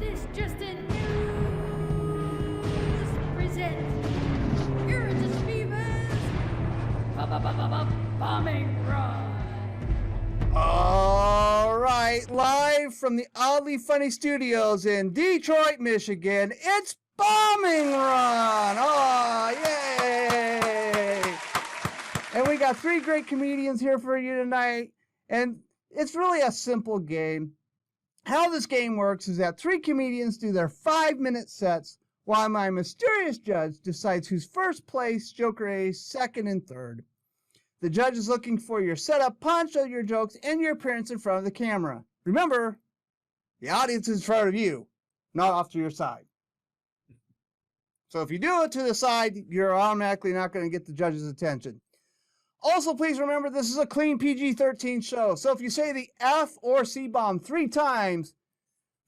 This just in news presents Irritus Beaver's bombing run. All right, live from the Oddly Funny Studios in Detroit, Michigan, it's Bombing Run. Oh, yay! And we got three great comedians here for you tonight, and it's really a simple game. How this game works is that three comedians do their 5-minute sets while my mysterious judge decides who's first place, Joker Ace, second, and third. The judge is looking for your setup, punch of your jokes, and your appearance in front of the camera. Remember, the audience is in front of you, not off to your side. So if you do it to the side, you're automatically not going to get the judge's attention. Also, please remember this is a clean PG-13 show. So if you say the F or C bomb 3 times,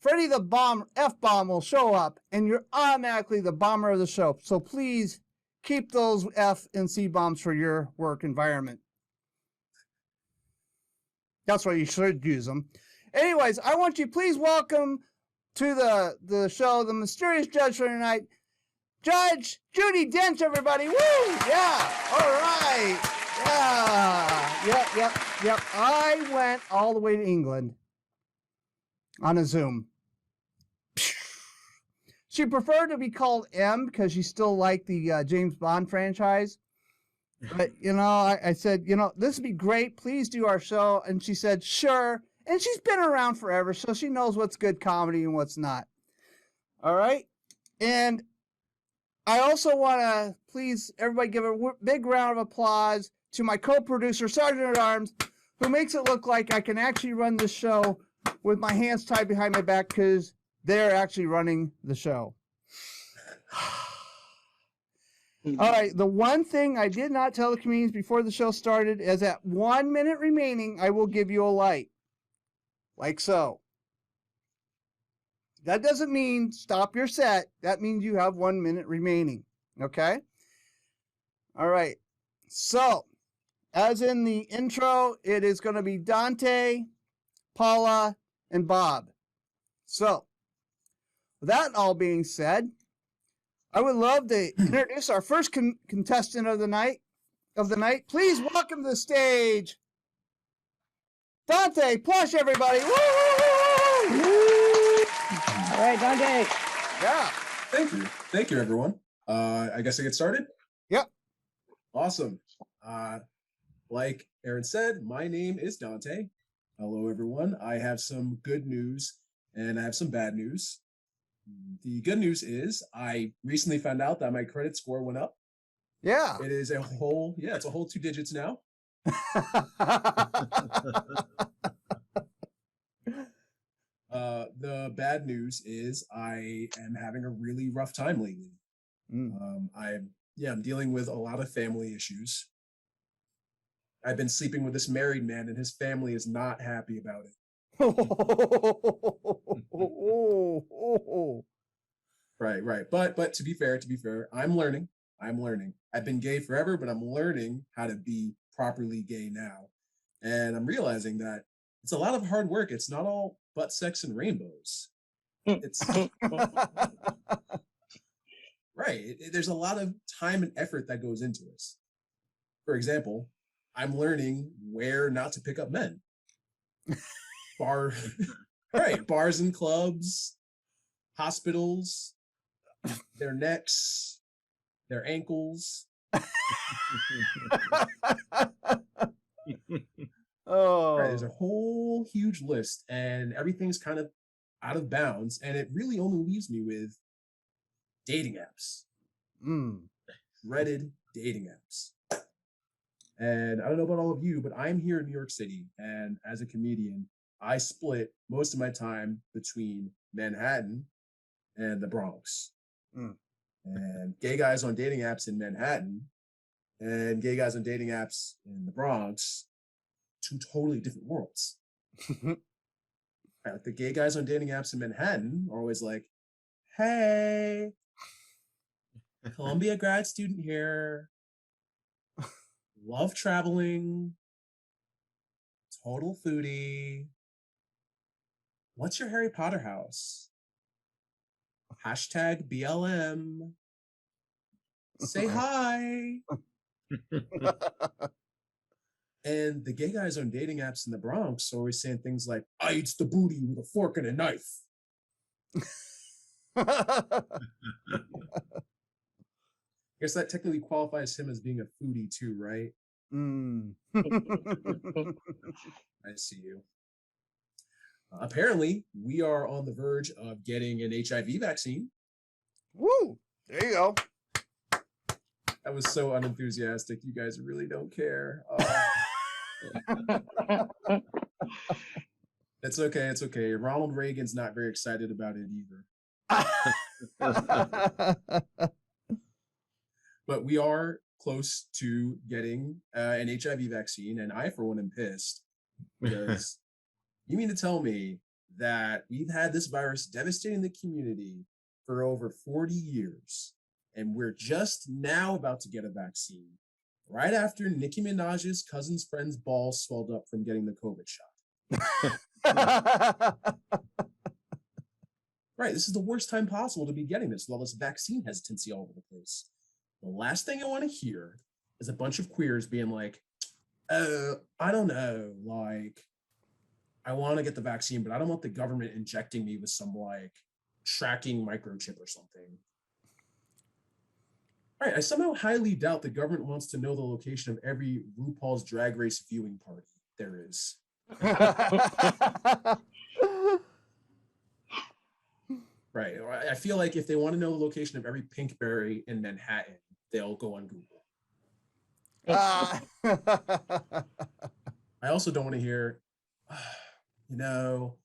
Freddie the F-bomb will show up, and you're automatically the bomber of the show. So please keep those F and C bombs for your work environment. That's why you should use them. Anyways, I want you please welcome to the show the mysterious judge for tonight, Judge Judy Dench, everybody. Woo! Yeah. All right. Yeah. Yep. I went all the way to England on a Zoom. She preferred to be called M because she still liked the James Bond franchise. But, I said, this would be great. Please do our show. And she said, sure. And she's been around forever, so she knows what's good comedy and what's not. All right? And I also want to please everybody give a big round of applause to my co-producer, Sergeant at Arms, who makes it look like I can actually run this show with my hands tied behind my back because they're actually running the show. All right, the one thing I did not tell the comedians before the show started is at 1 minute remaining, I will give you a light. Like so. That doesn't mean stop your set. That means you have 1 minute remaining. Okay? All right. So, as in the intro, it is going to be Dante, Paula, and Bob. So, with that all being said, I would love to introduce our first contestant of the night. Please welcome to the stage, Dante Plush, everybody. Woo! All right, Dante. Yeah. Thank you, everyone. I guess I get started? Yep. Awesome. Like Aaron said, my name is Dante. Hello, everyone. I have some good news and I have some bad news. The good news is I recently found out that my credit score went up. Yeah. It is it's a whole 2 digits now. The bad news is I am having a really rough time lately. I'm dealing with a lot of family issues. I've been sleeping with this married man and his family is not happy about it. Right. But to be fair, I'm learning. I've been gay forever, but I'm learning how to be properly gay now. And I'm realizing that it's a lot of hard work. It's not all butt sex and rainbows. It's right. There's a lot of time and effort that goes into this. For example, I'm learning where not to pick up men. Bars and clubs, hospitals, their necks, their ankles. Oh, right, there's a whole huge list, and everything's kind of out of bounds, and it really only leaves me with dating apps. Reddit dating apps. And I don't know about all of you, but I'm here in New York City, and as a comedian, I split most of my time between Manhattan and the Bronx. And gay guys on dating apps in Manhattan and gay guys on dating apps in the Bronx, 2 totally different worlds. Right, the gay guys on dating apps in Manhattan are always like, hey, Columbia grad student here. Love traveling. Total foodie. What's your Harry Potter house? Hashtag BLM. Say hi. And the gay guys on dating apps in the Bronx are always saying things like, I eats the booty with a fork and a knife. I guess that technically qualifies him as being a foodie too, right? I see you. Apparently, we are on the verge of getting an HIV vaccine. Woo! There you go. That was so unenthusiastic. You guys really don't care. It's okay. It's okay. Ronald Reagan's not very excited about it either. But we are close to getting an HIV vaccine, and I, for one, am pissed because you mean to tell me that we've had this virus devastating the community for over 40 years, and we're just now about to get a vaccine, right after Nicki Minaj's cousin's friend's balls swelled up from getting the COVID shot. Right, this is the worst time possible to be getting this with all this vaccine hesitancy all over the place. The last thing I want to hear is a bunch of queers being like, oh, I don't know, like, I want to get the vaccine, but I don't want the government injecting me with some, like, tracking microchip or something. All right, I somehow highly doubt the government wants to know the location of every RuPaul's Drag Race viewing party there is. Right, I feel like if they want to know the location of every Pinkberry in Manhattan, they'll go on Google. I also don't want to hear, you know,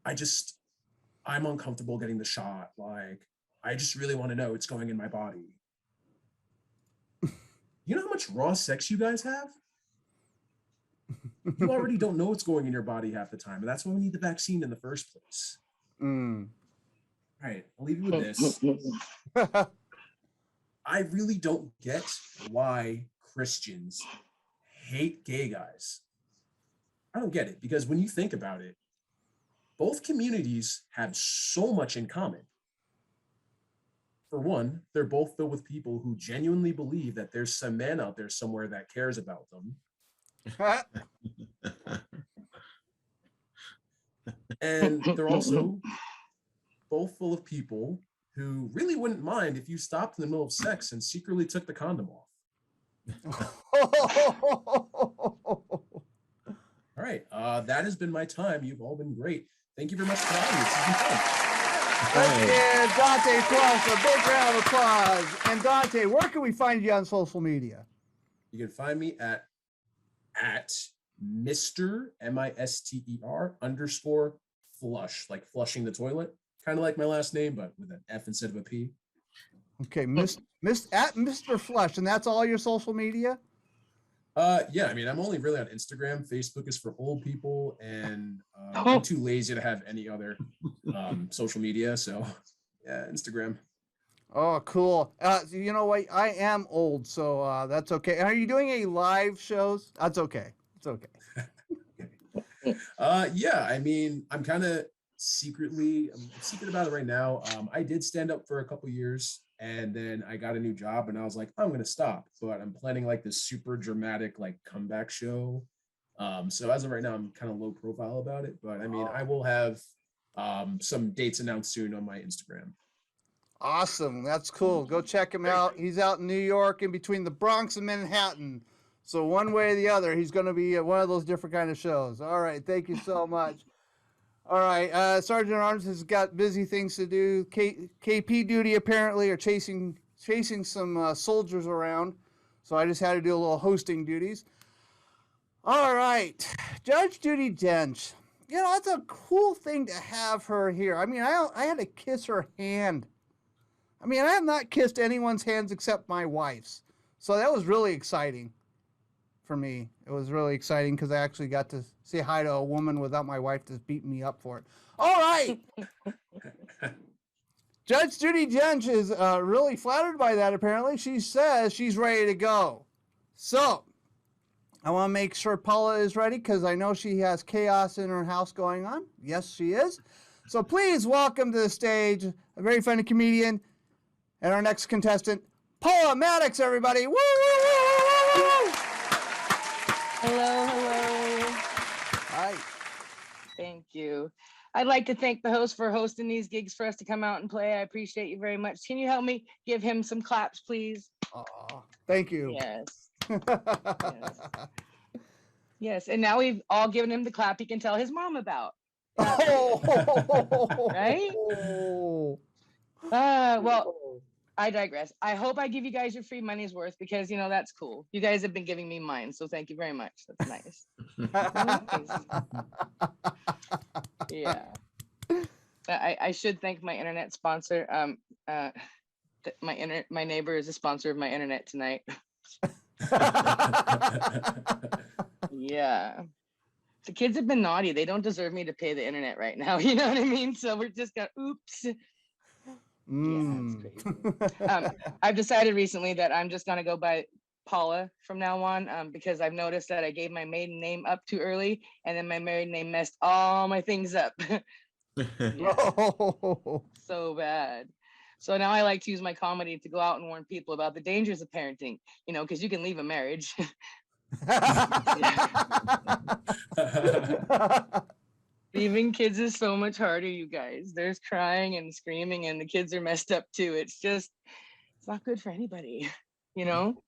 I'm uncomfortable getting the shot. Like, I just really want to know it's going in my body. You know how much raw sex you guys have? You already don't know what's going in your body half the time. And that's why we need the vaccine in the first place. All right, I'll leave you with this. I really don't get why Christians hate gay guys. I don't get it, because when you think about it, both communities have so much in common. For one, they're both filled with people who genuinely believe that there's some man out there somewhere that cares about them. And they're also both full of people who really wouldn't mind if you stopped in the middle of sex and secretly took the condom off. All right, that has been my time. You've all been great. Thank you very much for having me. This has been fun. Let's give Dante Plush a big round of applause. And Dante, where can we find you on social media? You can find me at Mr. MISTER _ Flush, like flushing the toilet, kind of like my last name, but with an F instead of a P. Okay, at Mr. Flush, and that's all your social media? Yeah, I mean, I'm only really on Instagram. Facebook is for old people, and I'm too lazy to have any other social media. So, yeah, Instagram. Oh, cool. You know what? I am old, so that's okay. Are you doing any live shows? That's okay. It's okay. Yeah, I mean, I'm kind of secret about it right now. I did stand up for a couple years, and then I got a new job, and I was like, I'm gonna stop. But I'm planning like this super dramatic like comeback show. So as of right now, I'm kind of low profile about it. But I mean, I will have some dates announced soon on my Instagram. Awesome. That's cool. Go check him out. He's out in New York, in between the Bronx and Manhattan. So one way or the other, he's going to be at one of those different kind of shows. All right. Thank you so much. All right. Sergeant Arms has got busy things to do. KP duty apparently are chasing some soldiers around. So I just had to do a little hosting duties. All right. Judge Judy Dench. You know, that's a cool thing to have her here. I mean, I had to kiss her hand. I mean, I have not kissed anyone's hands except my wife's. So that was really exciting for me. It was really exciting because I actually got to say hi to a woman without my wife just beating me up for it. All right. Judge Judy Dench is really flattered by that, apparently. She says she's ready to go. So I want to make sure Paula is ready because I know she has chaos in her house going on. Yes, she is. So please welcome to the stage a very funny comedian and our next contestant, Paula Mattocks, everybody. Woo, woo, woo, woo, woo. Hello. Hi. Thank you. I'd like to thank the host for hosting these gigs for us to come out and play. I appreciate you very much. Can you help me give him some claps, please? Aw, thank you. Yes. Yes. And now we've all given him the clap he can tell his mom about. Right? Well, I digress. I hope I give you guys your free money's worth because, you know, that's cool. You guys have been giving me mine, so thank you very much. That's nice. Yeah. I should thank my internet sponsor. My neighbor is a sponsor of my internet tonight. Yeah. The kids have been naughty. They don't deserve me to pay the internet right now. You know what I mean? So we're just gonna, oops. Yeah, it's crazy. I've decided recently that I'm just gonna go by Paula from now on because I've noticed that I gave my maiden name up too early and then my married name messed all my things up. So bad. So now I like to use my comedy to go out and warn people about the dangers of parenting, you know, because you can leave a marriage. Leaving kids is so much harder, you guys. There's crying and screaming and the kids are messed up too. It's not good for anybody, you know?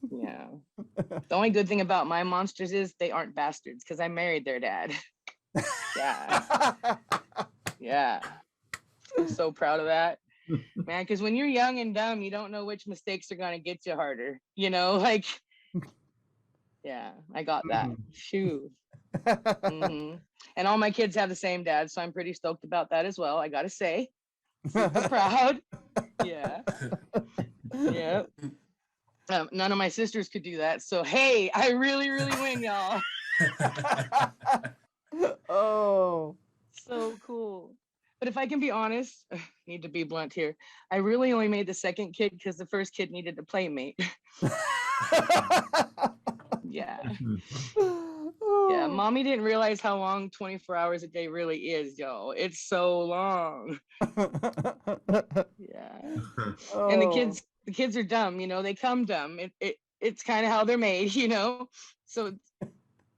Yeah. The only good thing about my monsters is they aren't bastards because I married their dad. Yeah. Yeah. I'm so proud of that. Man, because when you're young and dumb, you don't know which mistakes are going to get you harder. You know, like, yeah, I got that. Shoo. And all my kids have the same dad, so I'm pretty stoked about that as well. I got to say, super proud. Yeah. Yeah. None of my sisters could do that. So, hey, I really, really win, y'all. Oh. So cool. But if I can be honest, need to be blunt here. I really only made the second kid because the first kid needed a playmate. Yeah. Yeah, mommy didn't realize how long 24 hours a day really is, y'all. It's so long. Yeah. And the kids are dumb, you know, they come dumb. It's kind of how they're made, you know. So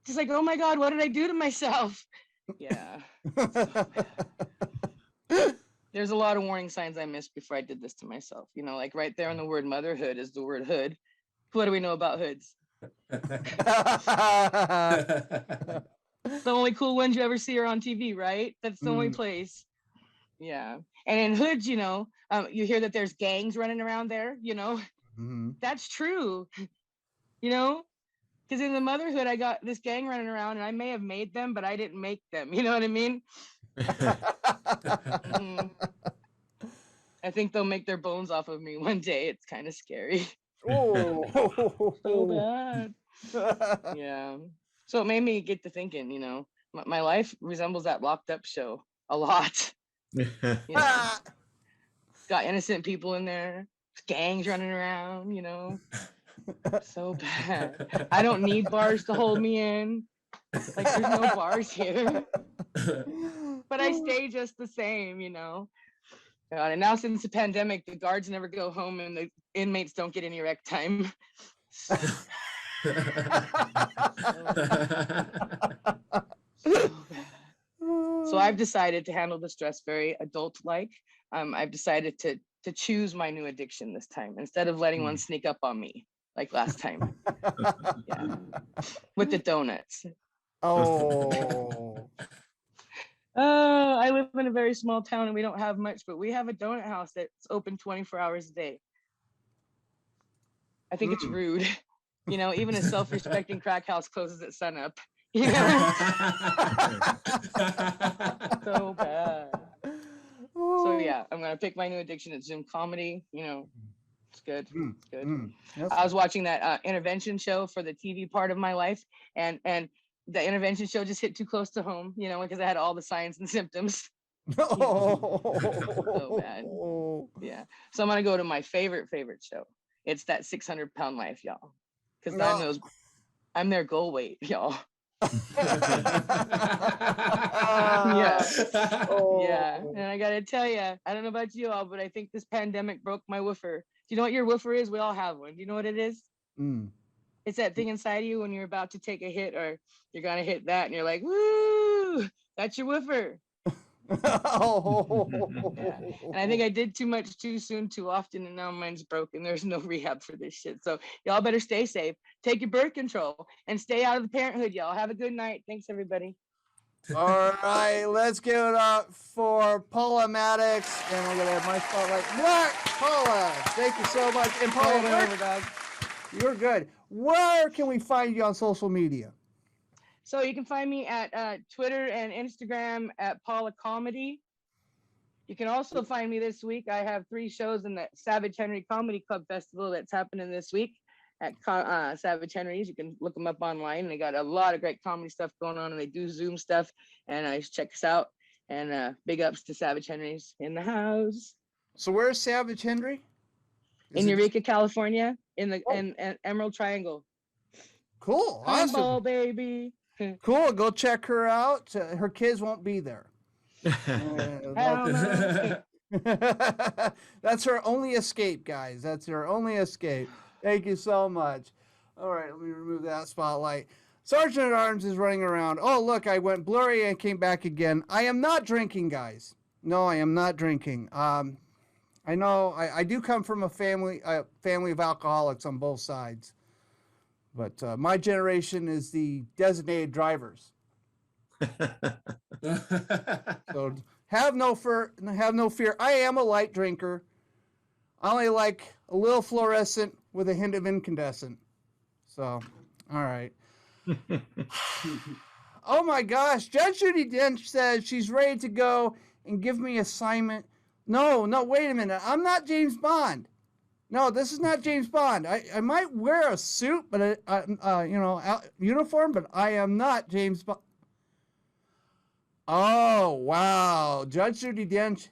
just like, oh my God, what did I do to myself? Yeah. There's a lot of warning signs I missed before I did this to myself. You know, like right there on the word motherhood is the word hood. What do we know about hoods? The only cool ones you ever see are on TV, right? That's the only place. Yeah. And in hoods, you know, you hear that there's gangs running around there, you know. That's true. You know, because in the motherhood, I got this gang running around and I may have made them, but I didn't make them. You know what I mean? I think they'll make their bones off of me one day. It's kind of scary. Oh, so bad. Yeah. So it made me get to thinking, you know, my life resembles that Locked Up show a lot. You know, got innocent people in there, gangs running around, you know. So bad. I don't need bars to hold me in. Like there's no bars here. But I stay just the same, you know. God, and now since the pandemic, the guards never go home and the inmates don't get any rec time. So I've decided to handle the stress very adult-like. I've decided to choose my new addiction this time instead of letting one sneak up on me like last time. Yeah, with the donuts. Oh. I live in a very small town and we don't have much, but we have a donut house that's open 24 hours a day. I think it's rude. You know, even a self-respecting crack house closes at sunup. You know? So bad. So yeah, I'm gonna pick my new addiction at Zoom comedy. You know, it's good. It's good. I was watching that intervention show for the TV part of my life, and the intervention show just hit too close to home, you know, because I had all the signs and symptoms. So bad. Yeah. So I'm gonna go to my favorite show. It's that 600-pound life, y'all. Because I'm their goal weight, y'all. Yeah. Oh. Yeah. And I got to tell you, I don't know about you all, but I think this pandemic broke my woofer. Do you know what your woofer is? We all have one. Do you know what it is? Mm. It's that thing inside of you when you're about to take a hit or you're going to hit that and you're like, woo, that's your woofer. Yeah. And I think I did too much too soon, too often, and now mine's broken. There's no rehab for this shit. So y'all better stay safe. Take your birth control and stay out of the parenthood, y'all. Have a good night. Thanks, everybody. All right, let's give it up for Paula Mattocks, and we're gonna have my spotlight. What, Paula? Thank you so much. And Paula, you're good. Where can we find you on social media? So you can find me at Twitter and Instagram at Paula Comedy. You can also find me this week. I have 3 shows in the Savage Henry Comedy Club Festival that's happening this week at Savage Henry's. You can look them up online. They got a lot of great comedy stuff going on, and they do Zoom stuff. And check us out. And big ups to Savage Henry's in the house. So where's Savage Henry? In Eureka, California, in the in Emerald Triangle. Cool, awesome, Ball, baby. Cool. Go check her out. Her kids won't be there. Hell no. That's her only escape, guys. That's her only escape. Thank you so much. All right, let me remove that spotlight. Sergeant at Arms is running around. Oh, look, I went blurry and came back again. I am not drinking, guys. No, I am not drinking. I know I do come from a family of alcoholics on both sides, but my generation is the designated drivers. So have no fear. I am a light drinker. I only like a little fluorescent with a hint of incandescent. So, all right. Oh my gosh. Judge Judy Dench says she's ready to go and give me assignment. No, wait a minute. I'm not James Bond. No, this is not James Bond. I might wear a suit, but uniform, but I am not James Bond. Oh, wow. Judge Judy Dench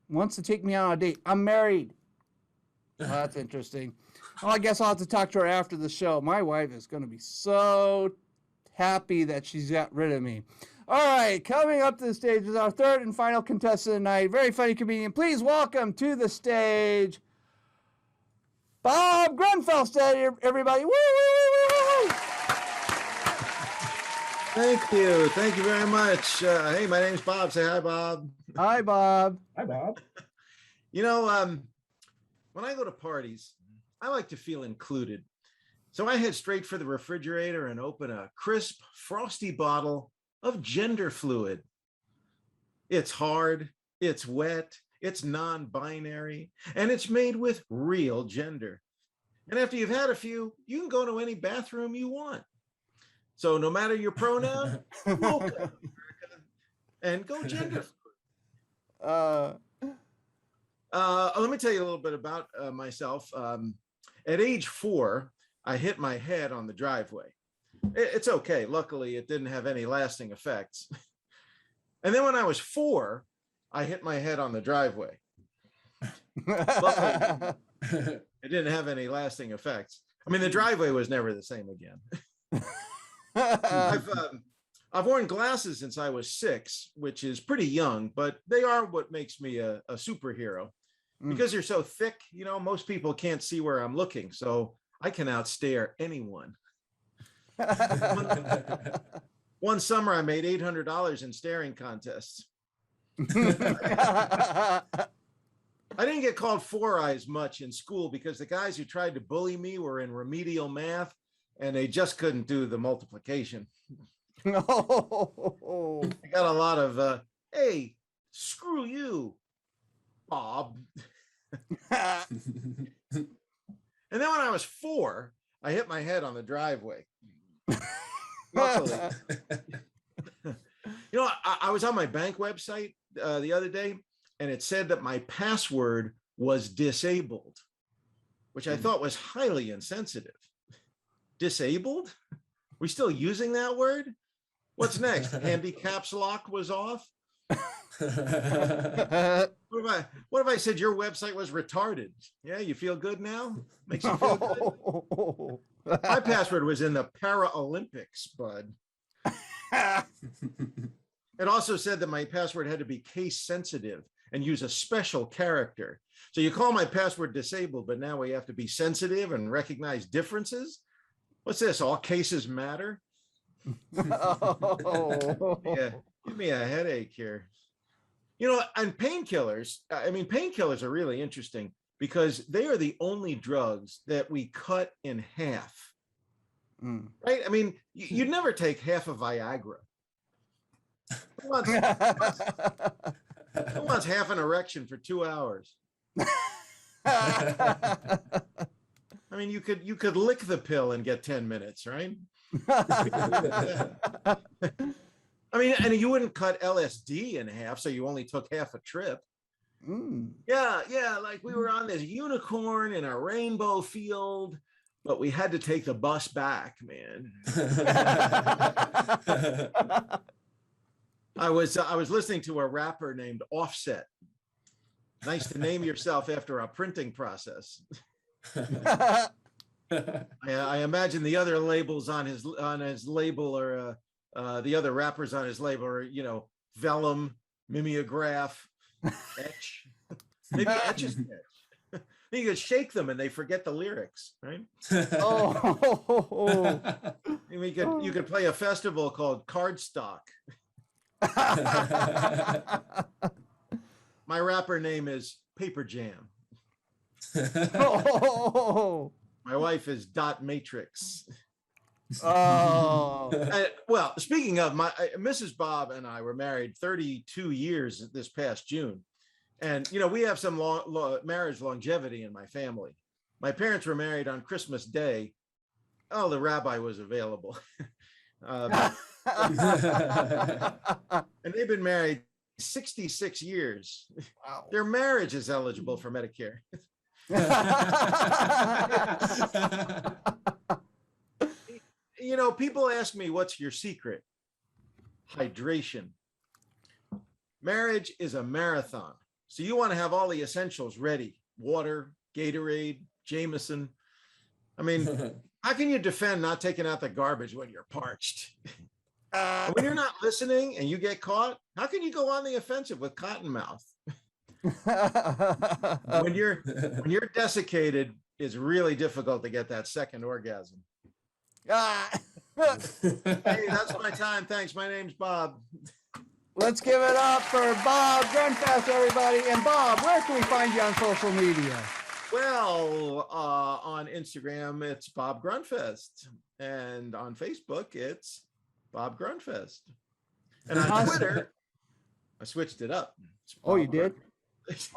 wants to take me out on a date. I'm married. Oh, that's interesting. Well, I guess I'll have to talk to her after the show. My wife is going to be so happy that she's got rid of me. All right, coming up to the stage is our third and final contestant tonight. Very funny comedian. Please welcome to the stage, Bob Grundfest, everybody. Woo, woo, woo, woo. Thank you. Thank you very much. Hey, my name's Bob. Say hi, Bob. Hi, Bob. Hi, Bob. You know, when I go to parties, I like to feel included. So I head straight for the refrigerator and open a crisp, frosty bottle of gender fluid. It's hard, it's wet, it's non-binary, and it's made with real gender. And after you've had a few, you can go to any bathroom you want. So no matter your pronoun, welcome, America, and go gender fluid. Let me tell you a little bit about myself. At age 4, I hit my head on the driveway. It's okay. Luckily, it didn't have any lasting effects. And then when I was 4, I hit my head on the driveway. Luckily, it didn't have any lasting effects. I mean, the driveway was never the same again. I've worn glasses since I was 6, which is pretty young, but they are what makes me a superhero. Because they're so thick, you know, most people can't see where I'm looking, so I can outstare anyone. One summer, I made $800 in staring contests. I didn't get called Four Eyes much in school because the guys who tried to bully me were in remedial math, and they just couldn't do the multiplication. No. I got a lot of, hey, screw you, Bob. And then when I was 4, I hit my head on the driveway. Luckily, you know, I was on my bank website the other day, and it said that my password was disabled, which I thought was highly insensitive. Disabled? We still using that word? What's next? Handicaps lock was off? What if I said your website was retarded? Yeah, you feel good now? Makes you feel good? My password was in the Paralympics, bud. It also said that my password had to be case sensitive and use a special character. So you call my password disabled, but now we have to be sensitive and recognize differences. What's this? All cases matter? Oh. Yeah, give me a headache here. You know, and painkillers, I mean, painkillers are really interesting because they are the only drugs that we cut in half. Right? I mean, you'd never take half of Viagra. Who wants half an erection for 2 hours? I mean, you could lick the pill and get 10 minutes, right? I mean, and you wouldn't cut LSD in half, so you only took half a trip. Yeah, like we were on this unicorn in a rainbow field, but we had to take the bus back, man. I was listening to a rapper named Offset. Nice to name yourself after a printing process. I imagine the other labels on his label are the other rappers on his label are, you know, Vellum, Mimeograph, Etch. Maybe Etch is Etch. You could shake them and they forget the lyrics, right? Oh. You could play a festival called Cardstock. My rapper name is Paper Jam. Oh. My wife is Dot Matrix. Oh. Well, speaking of, my Mrs. Bob and I were married 32 years this past June. And, you know, we have some marriage longevity in my family. My parents were married on Christmas Day. Oh, the rabbi was available. And they've been married 66 years. Wow. Their marriage is eligible for Medicare. You know, people ask me, what's your secret? Hydration. Marriage is a marathon. So you want to have all the essentials ready. Water, Gatorade, Jameson. I mean, how can you defend not taking out the garbage when you're parched? When you're not listening and you get caught, how can you go on the offensive with Cottonmouth? When you're desiccated, it's really difficult to get that second orgasm. Hey, that's my time. Thanks. My name's Bob. Let's give it up for Bob Grundfest, everybody. And Bob, where can we find you on social media? Well, on Instagram, it's Bob Grundfest. And on Facebook, it's Bob Grundfest. And on Twitter, I switched it up. Oh, you did?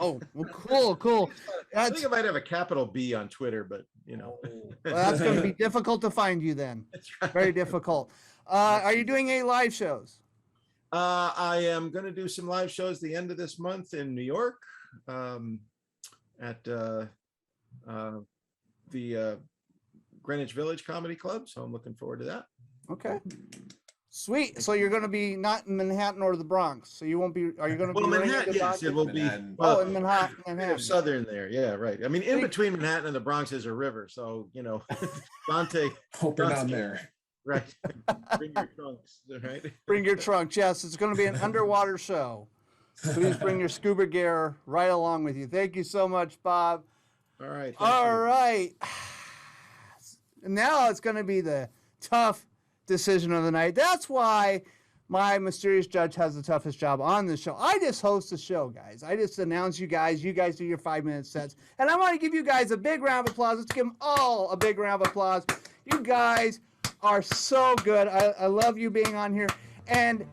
Oh, well, cool. I think I might have a capital B on Twitter, but, you know. Well, that's going to be difficult to find you then. That's right. Very difficult. Are you doing any live shows? I am going to do some live shows the end of this month in New York at the Greenwich Village Comedy Club. So I'm looking forward to that. Okay. Sweet. So you're going to be not in Manhattan or the Bronx. So you won't be, are you going to be? Well, Manhattan, yes, it will be. Oh, in Manhattan. Southern there. Yeah, right. I mean, in between Manhattan and the Bronx is a river. So, you know, Dante. Hope you're down there. Right. Bring your trunks, right? Bring your trunks. Yes, it's going to be an underwater show. Please bring your scuba gear right along with you. Thank you so much, Bob. All right. All right. Now it's going to be the tough decision of the night. That's why my mysterious judge has the toughest job on the show. I just host the show, guys. I just announce you guys do your 5-minute sets. And I want to give you guys a big round of applause. Let's give them all a big round of applause. You guys are so good. I love you being on here. And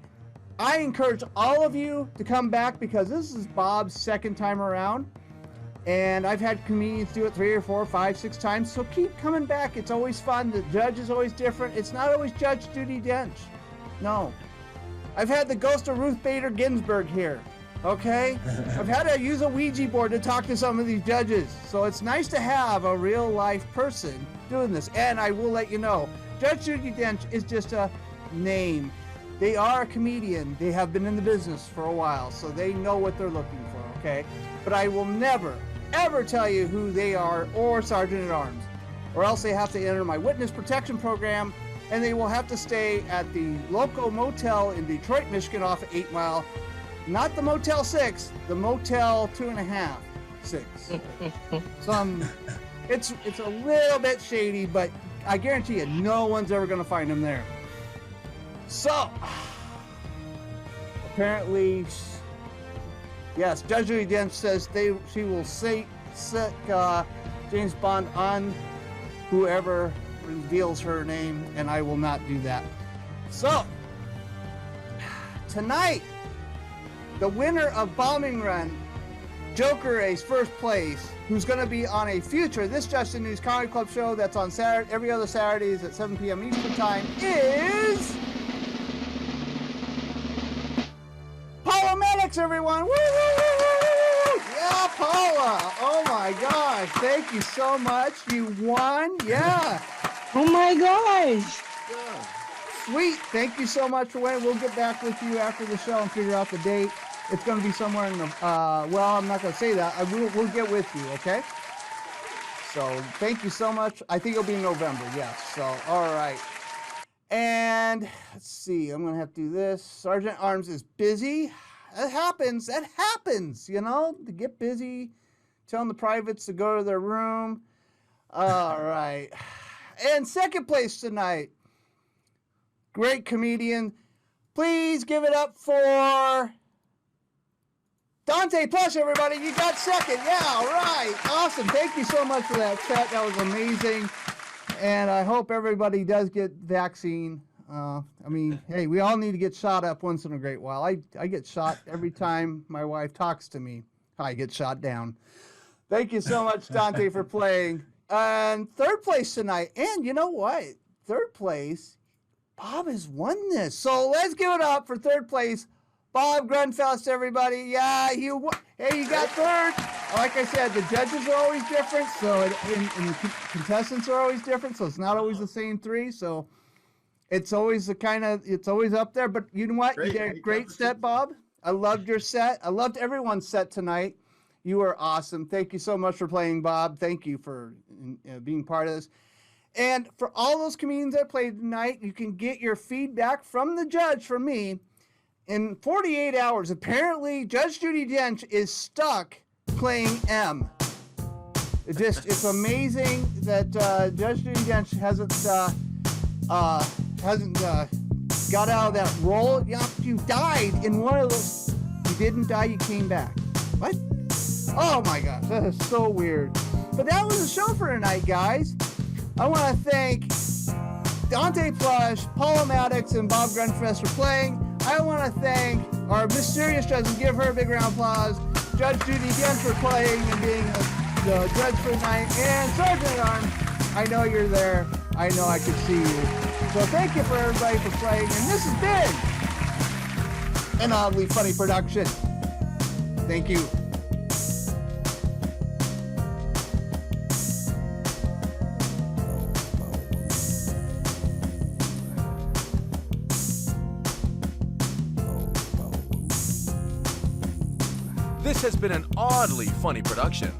I encourage all of you to come back because this is Bob's second time around. And I've had comedians do it 3 or 4, 5, 6 times. So keep coming back. It's always fun. The judge is always different. It's not always Judge Judy Dench. No. I've had the ghost of Ruth Bader Ginsburg here. Okay? I've had to use a Ouija board to talk to some of these judges. So it's nice to have a real life person doing this. And I will let you know, Judge Judy Dench is just a name. They are a comedian. They have been in the business for a while, so they know what they're looking for, okay? But I will never, ever tell you who they are or Sergeant at Arms, or else they have to enter my witness protection program, and they will have to stay at the local motel in Detroit, Michigan, off of 8 Mile. Not the Motel 6, the Motel 2.5, 6. It's a little bit shady, but I guarantee you, no one's ever going to find him there. So, apparently, yes, Judge Judy Dench says she will sick James Bond on whoever reveals her name, and I will not do that. So, tonight, the winner of Bombing Run, Joker Ace, first place, who's going to be on a future This Justin News Comedy Club show that's on Saturday, every other Saturdays at 7 p.m. Eastern Time, is Paula Mattocks, everyone! Woo, woo, woo, woo, woo! Yeah, Paula! Oh my gosh, thank you so much. You won, yeah. Oh my gosh! Yeah. Sweet, thank you so much for winning. We'll get back with you after the show and figure out the date. It's going to be somewhere in the, well, I'm not going to say that. We'll get with you, okay? So, thank you so much. I think it'll be in November, yes. So, all right. And, let's see, I'm going to have to do this. Sergeant Arms is busy. That happens, you know? To get busy, telling the privates to go to their room. All right. And second place tonight, great comedian. Please give it up for Dante Plush, everybody. You got second. Yeah, all right. Awesome. Thank you so much for that set. That was amazing. And I hope everybody does get vaccine. I mean, hey, we all need to get shot up once in a great while. I get shot every time my wife talks to me. I get shot down. Thank you so much, Dante, for playing. And third place tonight. And you know what? Third place, Bob has won this. So let's give it up for third place, Bob Grundfest, everybody. Yeah, you got third. Like I said, the judges are always different, so and the contestants are always different, so it's not always the same three. So it's always it's always up there. But you know what? You did a great set, Bob. I loved your set. I loved everyone's set tonight. You were awesome. Thank you so much for playing, Bob. Thank you for being part of this. And for all those comedians that played tonight, you can get your feedback from the judge, from me, in 48 hours. Apparently, Judge Judy Dench is stuck playing M. It's amazing that Judge Judy Dench hasn't got out of that role. You died in one of those. You didn't die, you came back. What? Oh my gosh, that is so weird. But that was the show for tonight, guys. I want to thank Dante Plush, Paula Mattocks, and Bob Grundfest for playing. I want to thank our mysterious judge and give her a big round of applause. Judge Judy Dench for playing and being the judge for tonight. And Sergeant at Arms, I know you're there. I know I could see you. So thank you for everybody for playing. And this has been an oddly funny production. Thank you. This has been an oddly funny production.